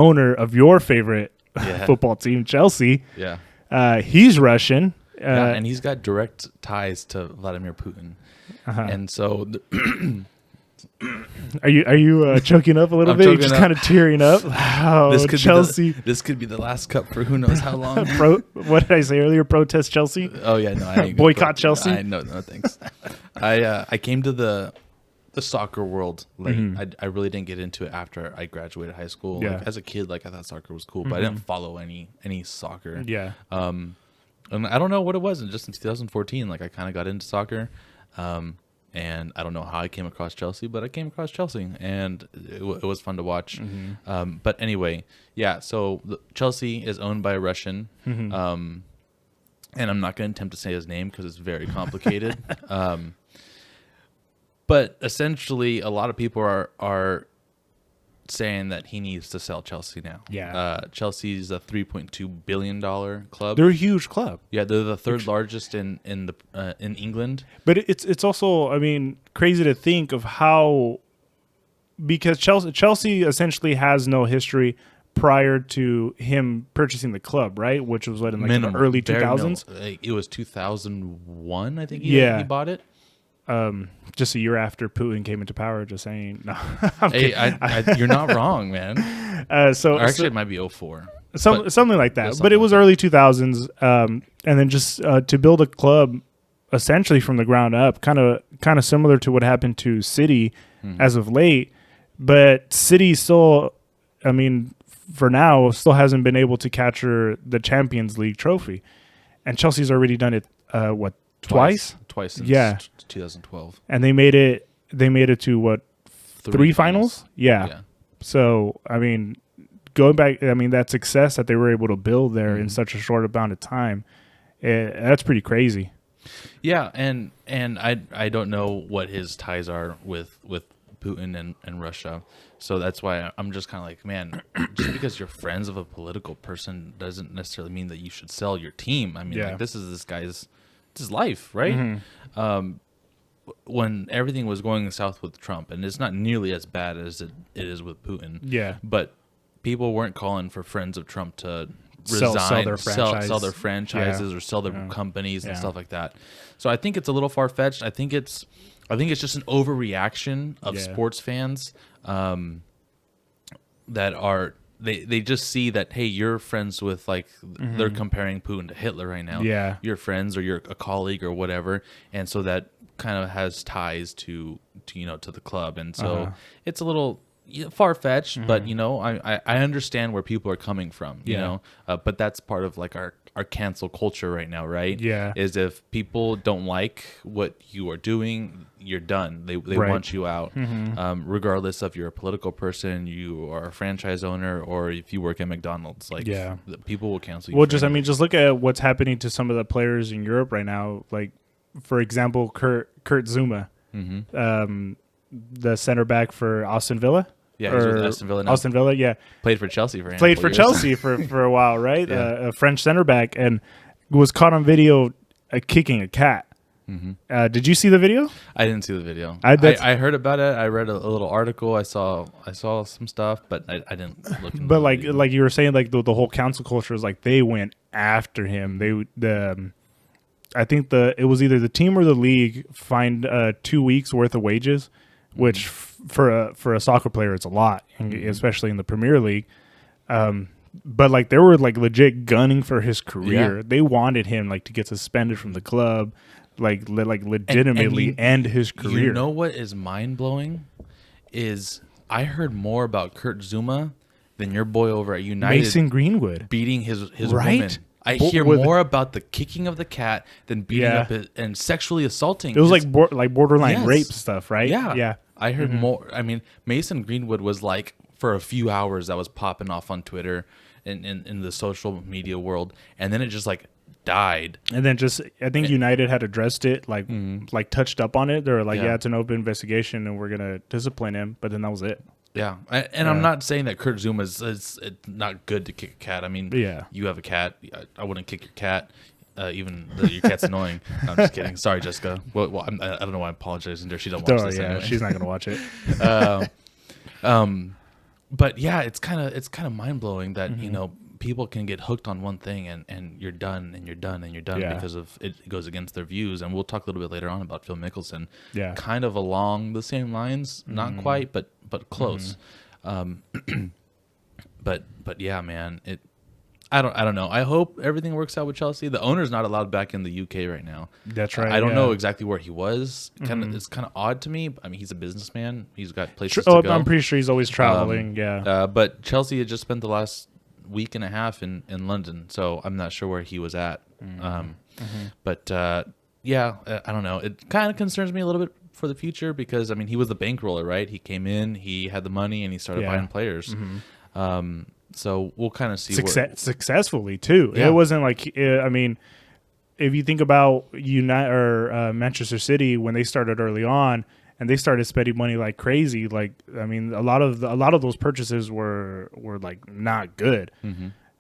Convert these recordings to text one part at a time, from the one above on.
owner of your favorite football team, Chelsea. Yeah. He's Russian. And he's got direct ties to Vladimir Putin. And so Are you choking up a little bit? You're just kind of tearing up. Oh, Chelsea. This could be the last cup for who knows how long. What did I say earlier? Protest Chelsea? Oh yeah, no, I ain't boycott Chelsea. No, thanks. I came to the soccer world late. I really didn't get into it after I graduated high school. Yeah. Like, as a kid, like I thought soccer was cool, but I didn't follow any soccer. Yeah. And I don't know what it was. And just in 2014, like I kind of got into soccer. And I don't know how I came across Chelsea, but I came across Chelsea, and it was fun to watch. But anyway, yeah. So Chelsea is owned by a Russian, and I'm not going to attempt to say his name because it's very complicated. But essentially, a lot of people are saying that he needs to sell Chelsea now. Yeah. Chelsea's a $3.2 billion club. They're a huge club. Yeah, they're the third largest in England. But it's also, I mean, crazy to think of how, because Chelsea essentially has no history prior to him purchasing the club, right? Which was what, in like the early 2000s? It was 2001, I think he bought it. Just a year after Putin came into power, just saying. No, hey, you're not wrong, man. It might be 2004. Something like that. But it was early 2000s. And then just to build a club essentially from the ground up, kind of similar to what happened to City as of late. But City still, I mean, for now, still hasn't been able to capture the Champions League trophy. And Chelsea's already done it, Twice since 2012. And they made it to what? Three finals? Yeah. So, I mean, going back, I mean, that success that they were able to build there in such a short amount of time, that's pretty crazy. Yeah, and I don't know what his ties are with Putin and Russia. So that's why I'm just kind of like, man, just because you're friends of a political person doesn't necessarily mean that you should sell your team. I mean, like, this is this guy's his life, right? When everything was going south with Trump, and it's not nearly as bad as it is with Putin. Yeah. But people weren't calling for friends of Trump to resign, sell their franchises or sell their companies and stuff like that. So I think it's a little far fetched. I think it's just an overreaction of sports fans that are. They just see that, hey, you're friends with, like, they're comparing Putin to Hitler right now. Yeah. You're friends or you're a colleague or whatever. And so that kind of has ties to the club. And so it's a little far-fetched, but, I understand where people are coming from, you know. But that's part of, like, our cancel culture right now, right? Yeah. Is if people don't like what you are doing, you're done. They want you out, regardless if you're a political person, you are a franchise owner, or if you work at McDonald's. Like, people will cancel you. Well, just look at what's happening to some of the players in Europe right now. Like, for example, Kurt Zuma, the center back for Aston Villa. Yeah, he's with Aston Villa now. Aston Villa, yeah. Played for Chelsea for Chelsea for a while, right? Yeah. A French center back, and was caught on video kicking a cat. Did you see the video? I didn't see the video. I heard about it. I read a little article. I saw some stuff, but I didn't look into But like you were saying, like the whole council culture is like they went after him. I think it was either the team or the league fined 2 weeks worth of wages, which for a soccer player it's a lot, especially in the Premier League. But like they were like legit gunning for his career. Yeah. They wanted him like to get suspended from the club, like legitimately end his career. You know what is mind blowing is I heard more about Kurt Zuma than your boy over at United, Mason Greenwood, beating his woman. I hear more about the kicking of the cat than beating up and sexually assaulting. It was like borderline rape stuff, right? Yeah. I heard more. I mean, Mason Greenwood was like, for a few hours, that was popping off on Twitter and in the social media world, and then it just like died. And then I think United had addressed it, like touched up on it. They were like, it's an open investigation and we're gonna discipline him. But then that was it. Yeah, I'm not saying that Kurt Zuma is not good to kick a cat. I mean, you have a cat. I wouldn't kick your cat, even though your cat's annoying. No, I'm just kidding. Sorry, Jessica. Well, I don't know why I'm apologizing to her. She don't watch this anyway. She's not going to watch it. but yeah, it's kind of mind blowing that people can get hooked on one thing and you're done because of it goes against their views. And we'll talk a little bit later on about Phil Mickelson. Yeah, kind of along the same lines, not quite, but close. But yeah, man, I don't know. I hope everything works out with Chelsea. The owner's not allowed back in the UK right now. That's right. I don't know exactly where he was. It's kind of odd to me. I mean, he's a businessman. He's got places to go. I'm pretty sure he's always traveling. But Chelsea had just spent the last week and a half in London, so I'm not sure where he was at. But yeah, I don't know. It kind of concerns me a little bit for the future because I mean, he was the bankroller, right? He came in, he had the money, and he started buying players. So we'll kind of see successfully too. Yeah. It wasn't like I mean, if you think about Manchester City when they started early on and they started spending money like crazy, like I mean, a lot of those purchases were like not good.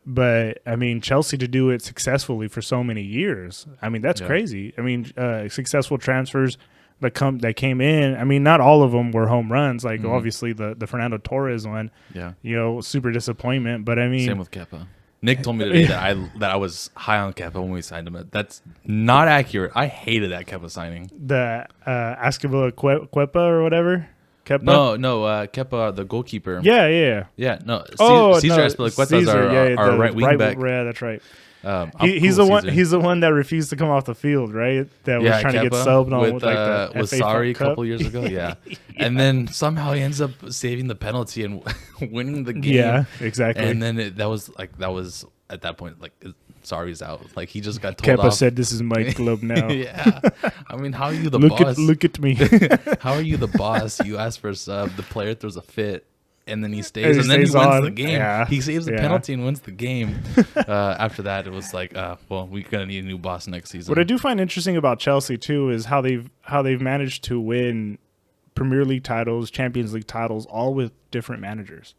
But I mean, Chelsea to do it successfully for so many years, I mean, that's crazy. I mean, successful transfers that came in. I mean, not all of them were home runs. Like obviously the Fernando Torres one, super disappointment. But I mean, same with Kepa. Nick told me today that I was high on Kepa when we signed him. That's not accurate. I hated that Kepa signing. The Ascavilla Cuepa or whatever. Kepa? No, Kepa, the goalkeeper. Yeah. No, Cesar Azpilicueta is our right wing back. Yeah, that's right. He's the one that refused to come off the field, right? That was trying to get subbed on with Sarri a couple years ago. Yeah. And then somehow he ends up saving the penalty and winning the game. Yeah, exactly. And then that was at that point like Sarri's out. Like he just got told Kepa off. said, "This is my club now." Yeah. I mean, how are you the boss? Look at me. How are you the boss? You ask for a sub. The player throws a fit. And then he stays, and then he wins the game. Yeah. He saves the penalty and wins the game. After that, it was like, well, we're gonna need a new boss next season. What I do find interesting about Chelsea too is how they've managed to win Premier League titles, Champions League titles, all with different managers.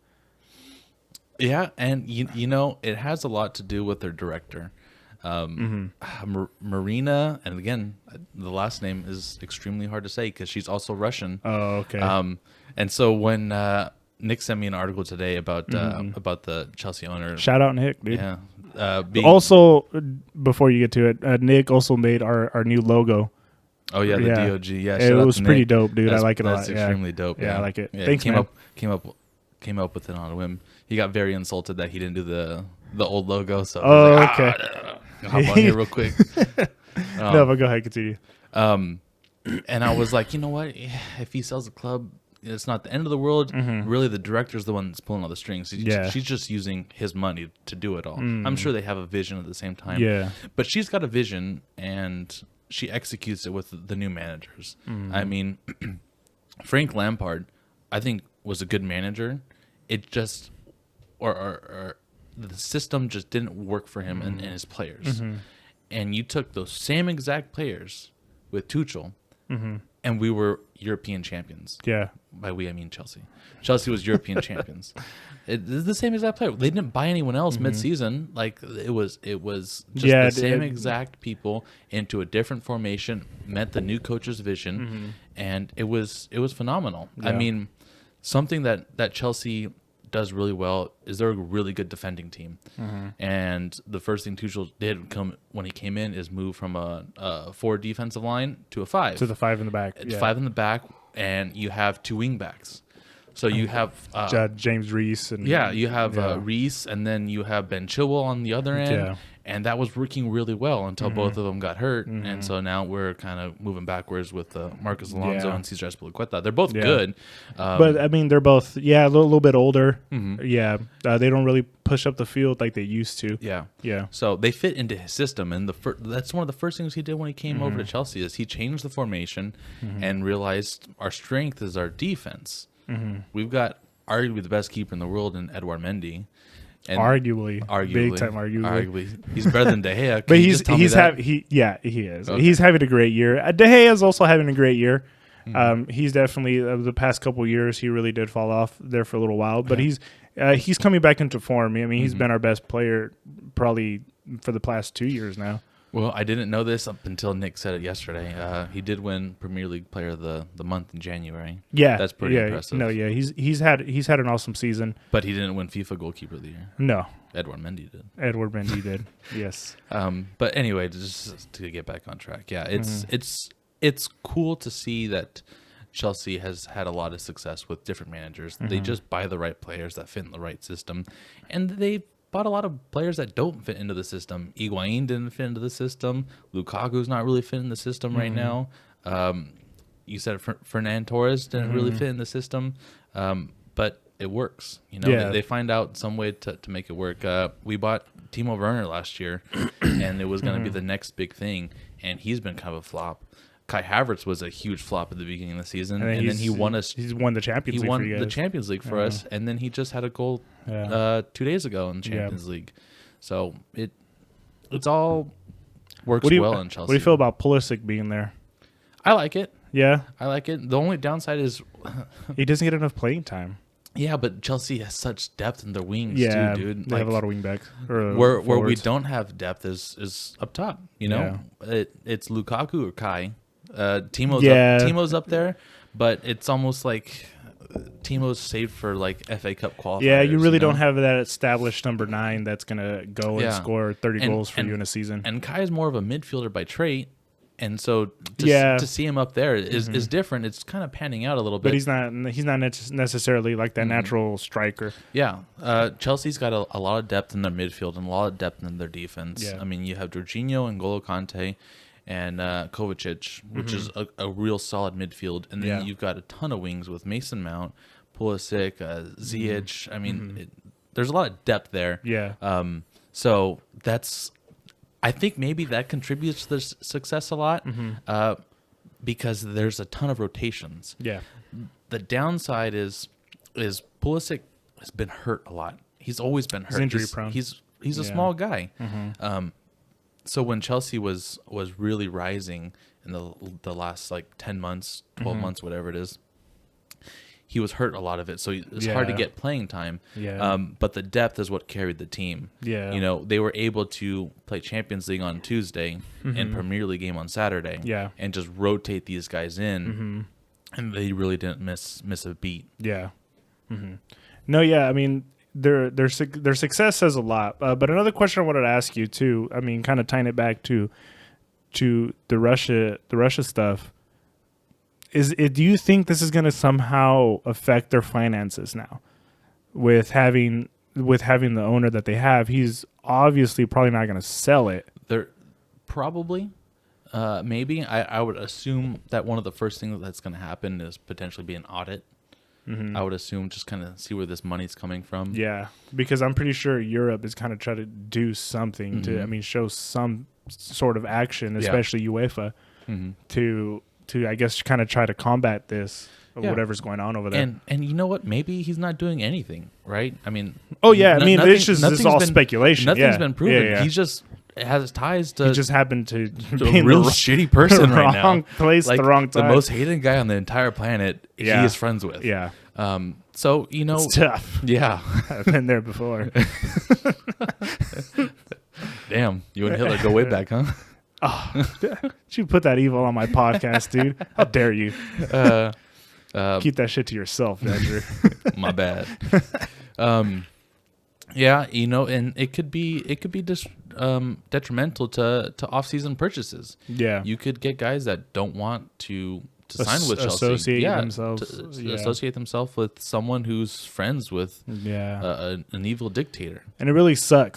Yeah, and you know, it has a lot to do with their director, Marina. And again, the last name is extremely hard to say because she's also Russian. Oh, okay. And so when Nick sent me an article today about the Chelsea owner. Shout out Nick, dude. Yeah. Also, before you get to it, Nick also made our new logo. Oh yeah, the D.O.G. Yeah, it was pretty dope, dude. I like it a lot. That's extremely dope. Yeah, I like it. Yeah, Thanks, came up with it on a whim. He got very insulted that he didn't do the old logo. So okay. Hop on here real quick. No, but go ahead, continue. And I was like, you know what? If he sells the club, it's not the end of the world. Really, the director's the one that's pulling all the strings. She's just using his money to do it all. I'm sure they have a vision at the same time. Yeah. But she's got a vision, and she executes it with the new managers. I mean, Frank Lampard, I think, was a good manager. It just, or the system just didn't work for him and his players. And you took those same exact players with Tuchel, and we were European champions. Yeah. By we, I mean Chelsea. Chelsea was European champions. It's the same exact player. They didn't buy anyone else mid-season. Like it was just the same exact people into a different formation. Met the new coach's vision, and it was phenomenal. Yeah. I mean, something that Chelsea does really well is they're a really good defending team. And the first thing Tuchel did when he came in is move from a 4 defensive line to a 5. To the 5 in the back. It's 5 in the back, and you have 2 wing backs. So you have James Reese. You have Reese, and then you have Ben Chilwell on the other end. Yeah. And that was working really well until both of them got hurt. And so now we're kind of moving backwards with Marcus Alonso and Cesar Azpilicueta. They're both good. But, I mean, they're both, a little bit older. Yeah. They don't really push up the field like they used to. Yeah. Yeah. So they fit into his system. And that's one of the first things he did when he came over to Chelsea is he changed the formation and realized our strength is our defense. We've got arguably the best keeper in the world in Edouard Mendy. And arguably, big time arguably. He's better than De Gea. But he is. Okay. He's having a great year. De Gea is also having a great year. He's definitely the past couple years he really did fall off there for a little while, but he's coming back into form. I mean, he's been our best player probably for the past 2 years now. Well, I didn't know this up until Nick said it yesterday. He did win Premier League Player of the Month in January. Yeah, that's pretty impressive. No, yeah, he's had an awesome season. But he didn't win FIFA Goalkeeper of the Year. No, Edward Mendy did. Edward Mendy did. Yes. But anyway, just to get back on track, yeah, it's cool to see that Chelsea has had a lot of success with different managers. They just buy the right players that fit in the right system, and they bought a lot of players that don't fit into the system. Higuain didn't fit into the system. Lukaku's not really fit in the system right now. You said Fernand Torres didn't really fit in the system, but it works. You know, they find out some way to make it work. We bought Timo Werner last year, and it was going to be the next big thing, and he's been kind of a flop. Kai Havertz was a huge flop at the beginning of the season, and then he won us. He's won the Champions League. He won the Champions League for us, and then he just had a goal 2 days ago in the Champions League. So it's all works well in Chelsea. What do you feel about Pulisic being there? I like it. Yeah, I like it. The only downside is he doesn't get enough playing time. Yeah, but Chelsea has such depth in their wings too, dude. They have a lot of wing backs. Where we don't have depth is up top. You know, it's Lukaku or Kai. Timo's up there, but it's almost like Timo's saved for like FA Cup qualifiers. Yeah, you really don't have that established number 9 that's gonna go and score 30 goals for you in a season. And Kai is more of a midfielder by trait, and so to see him up there is different. It's kind of panning out a little bit. But he's not necessarily like that natural striker. Yeah, Chelsea's got a lot of depth in their midfield and a lot of depth in their defense. Yeah. I mean, you have Jorginho and N'Golo Kante and Kovacic, which is a real solid midfield. And then you've got a ton of wings with Mason Mount, Pulisic, Ziyech. I mean, there's a lot of depth there. Yeah. So I think maybe that contributes to their success a lot because there's a ton of rotations. Yeah. The downside is Pulisic has been hurt a lot. He's always been hurt. He's injury prone. He's a small guy. So when Chelsea was really rising in the last like 10 months, 12 months, whatever it is, he was hurt a lot of it. So it's hard to get playing time. Yeah. But the depth is what carried the team. Yeah. You know, they were able to play Champions League on Tuesday and Premier League game on Saturday. Yeah. And just rotate these guys in. And they really didn't miss a beat. Yeah. No, yeah, I mean, their success says a lot. But another question I wanted to ask you too, I mean, kind of tying it back to the Russia stuff, do you think this is going to somehow affect their finances now? With having the owner that they have, he's obviously probably not going to sell it. They're probably, maybe. I would assume that one of the first things that's going to happen is potentially be an audit. I would assume just kind of see where this money's coming from. Yeah, because I'm pretty sure Europe is kind of trying to do something to, I mean, show some sort of action, especially UEFA, to I guess kind of try to combat this or whatever's going on over there. And you know what? Maybe he's not doing anything, right? I mean, it's all speculation. Nothing's been proven. Yeah. He's just has ties to. He just happened to be a real shitty person right now. Wrong place, like, the wrong time. The most hated guy on the entire planet. He is friends with. Yeah. So you know, it's tough. Yeah, I've been there before. Damn, you and Hitler go way back, huh? Oh, you put that evil on my podcast, dude. How dare you? Keep that shit to yourself, Andrew. My bad. Yeah, you know, and it could be just detrimental to off-season purchases. Yeah, you could get guys that don't want to sign with Chelsea. Associate themselves with someone who's friends with an evil dictator. And it really sucks